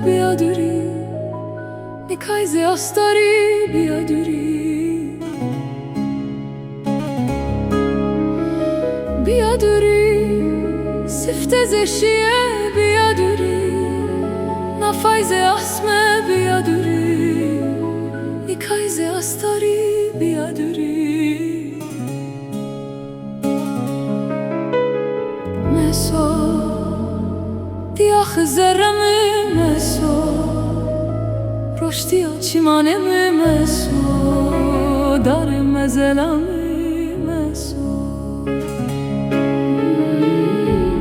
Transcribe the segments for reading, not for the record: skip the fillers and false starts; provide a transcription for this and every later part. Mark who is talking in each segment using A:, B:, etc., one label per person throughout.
A: بیادوری نکای زیاستاری بیادوری بیادوری سفت زشیه بیادوری نفایز اسمه بیادوری نکای زیاستاری بیادوری مسو دیاخ زرمه مسو رشدی آچیمانه مسو داره مزلمه مسو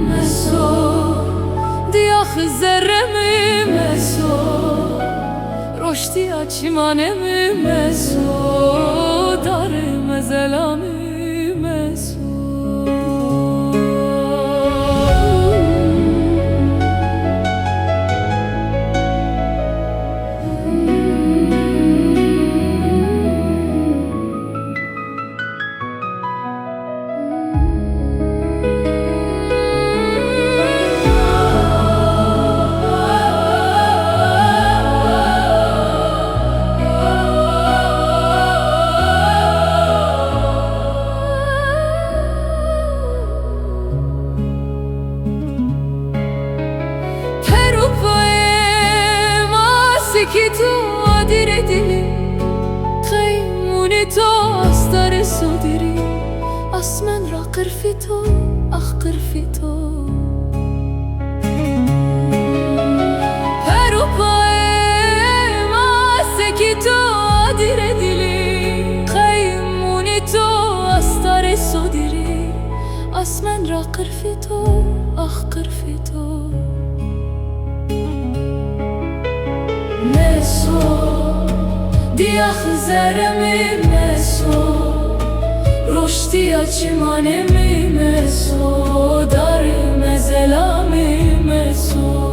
A: مسو دیاخ زرمه مسو رشدی آچیمانه مسو داره مزلمه مسو که تو آدیر دلی خیمونی تو آستار صدری اسمن را قرفی تو اخ قرفی تو پرو پای ماسه که تو آدیر دلی خیمونی تو آستار صدری اسمن را قرفی تو اخ قرفی تو دیاخ زرمه مسو رشدی آچیمانه مسو داره مزلمه مسو